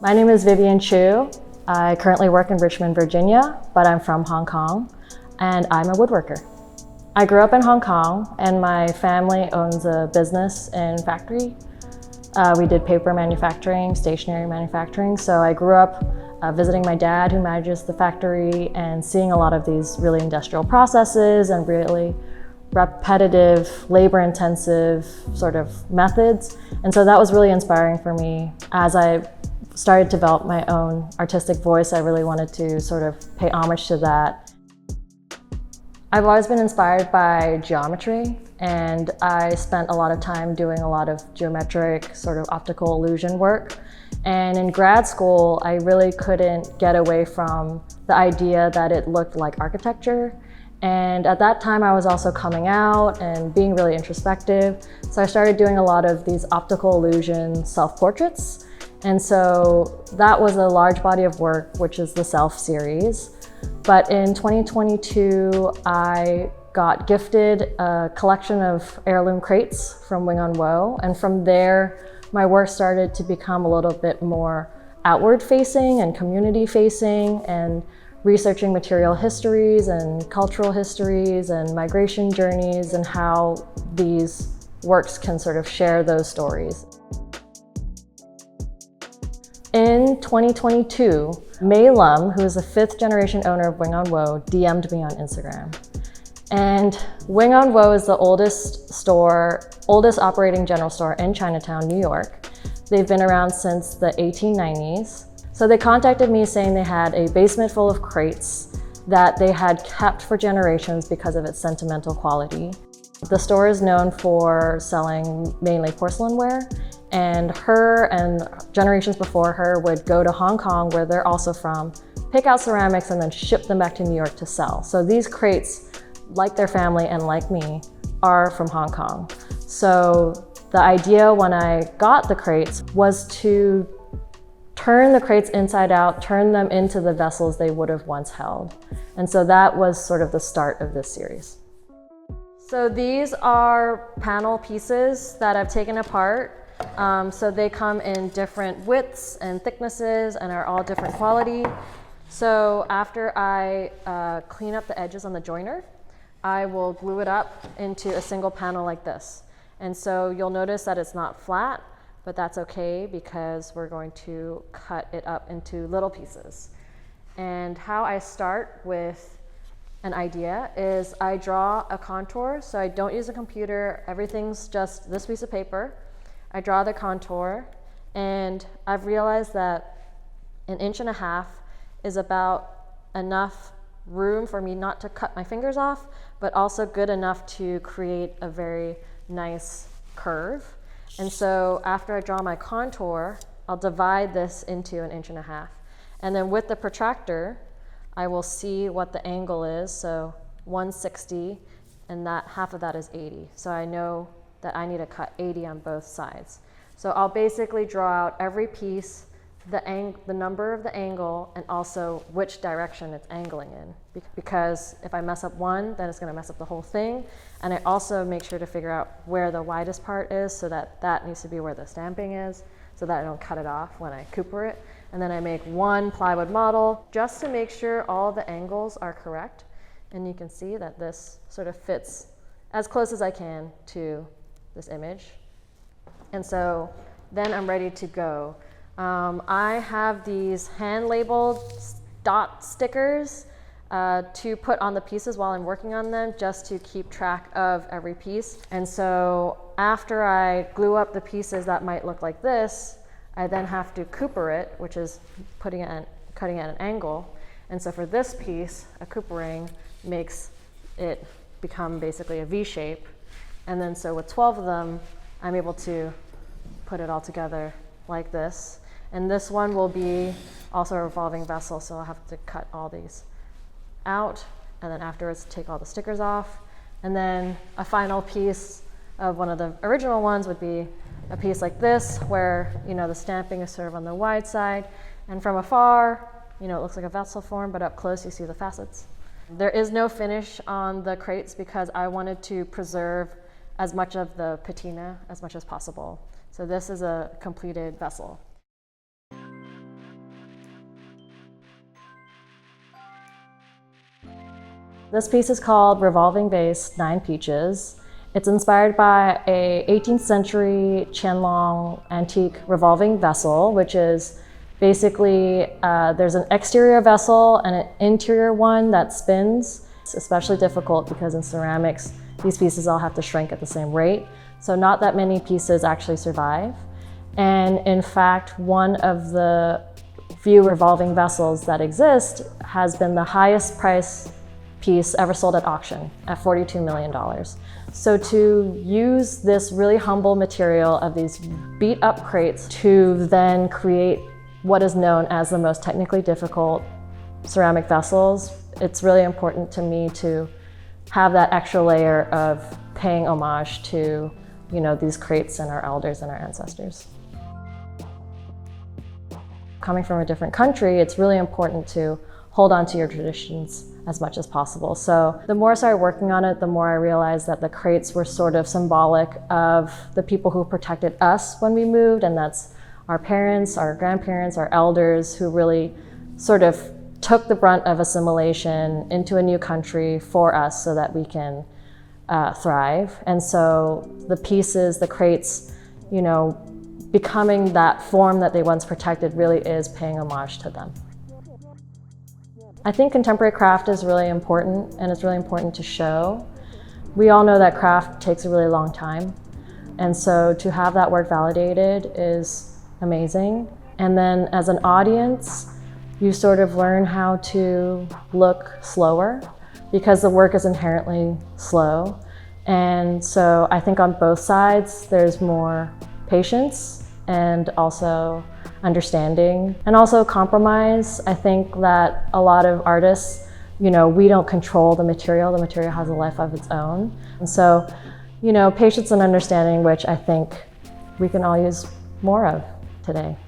My name is Vivian Chiu. I currently work in Richmond, Virginia, but I'm from Hong Kong, and I'm a woodworker. I grew up in Hong Kong, and my family owns a business in factory. We did paper manufacturing, stationery manufacturing, so I grew up visiting my dad who manages the factory and seeing a lot of these really industrial processes and really repetitive, labor-intensive sort of methods. And so that was really inspiring for me. As I started to develop my own artistic voice, I really wanted to sort of pay homage to that. I've always been inspired by geometry, and I spent a lot of time doing a lot of geometric sort of optical illusion work. And in grad school, I really couldn't get away from the idea that it looked like architecture. And at that time, I was also coming out and being really introspective. So I started doing a lot of these optical illusion self-portraits. And so that was a large body of work, which is the Self series. But in 2022, I got gifted a collection of heirloom crates from Wing on Woe. And from there, my work started to become a little bit more outward facing and community facing, and researching material histories and cultural histories and migration journeys and how these works can sort of share those stories. In 2022, Mei Lum, who is the 5th generation owner of Wing on Woe, DM'd me on Instagram. And Wing on Woe is the oldest operating general store in Chinatown, New York. They've been around since the 1890s. So they contacted me saying they had a basement full of crates that they had kept for generations because of its sentimental quality. The store is known for selling mainly porcelainware, and her and generations before her would go to Hong Kong, where they're also from, pick out ceramics and then ship them back to New York to sell. So these crates, like their family and like me, are from Hong Kong. So the idea when I got the crates was to turn the crates inside out, turn them into the vessels they would have once held. And so that was sort of the start of this series. So these are panel pieces that I've taken apart. So they come in different widths and thicknesses and are all different quality. So after I clean up the edges on the joiner, I will glue it up into a single panel like this. And so you'll notice that it's not flat, but that's okay because we're going to cut it up into little pieces. And how I start with an idea is I draw a contour, so I don't use a computer, everything's just this piece of paper. I draw the contour, and I've realized that 1.5 inches is about enough room for me not to cut my fingers off, but also good enough to create a very nice curve. And so after I draw my contour, I'll divide this into 1.5 inches. And then with the protractor, I will see what the angle is. So 160, and that half of that is 80. So I know that I need to cut 80 on both sides. So I'll basically draw out every piece, the number of the angle, and also which direction it's angling in. Because if I mess up one, then it's going to mess up the whole thing. And I also make sure to figure out where the widest part is, so that that needs to be where the stamping is, so that I don't cut it off when I cooper it. And then I make one plywood model just to make sure all the angles are correct. And you can see that this sort of fits as close as I can to this image. And so then I'm ready to go. I have these hand-labeled dot stickers to put on the pieces while I'm working on them, just to keep track of every piece. And so after I glue up the pieces that might look like this, I then have to cooper it, which is cutting at an angle. And so for this piece, a coopering makes it become basically a V shape. And then so with 12 of them, I'm able to put it all together like this. And this one will be also a revolving vessel, so I'll have to cut all these out, and then afterwards take all the stickers off. And then a final piece of one of the original ones would be a piece like this, where the stamping is sort of on the wide side, and from afar, it looks like a vessel form, but up close you see the facets. There is no finish on the crates because I wanted to preserve as much of the patina as much as possible. So this is a completed vessel. This piece is called Revolving Vase, 9 Peaches. It's inspired by a 18th century Qianlong antique revolving vessel, which is basically, there's an exterior vessel and an interior one that spins. It's especially difficult because in ceramics, these pieces all have to shrink at the same rate. So not that many pieces actually survive. And in fact, one of the few revolving vessels that exist has been the highest price piece ever sold at auction at $42 million. So to use this really humble material of these beat up crates to then create what is known as the most technically difficult ceramic vessels, it's really important to me to have that extra layer of paying homage to, you know, these crates and our elders and our ancestors. Coming from a different country, it's really important to hold on to your traditions as much as possible. So the more I started working on it, the more I realized that the crates were sort of symbolic of the people who protected us when we moved, and that's our parents, our grandparents, our elders, who really sort of took the brunt of assimilation into a new country for us so that we can thrive. And so the pieces, the crates, you know, becoming that form that they once protected really is paying homage to them. I think contemporary craft is really important, and it's really important to show. We all know that craft takes a really long time. And so to have that work validated is amazing. And then as an audience, you sort of learn how to look slower because the work is inherently slow. And so I think on both sides, there's more patience and also understanding and also compromise. I think that a lot of artists, you know, we don't control the material has a life of its own. And so, you know, patience and understanding, which I think we can all use more of today.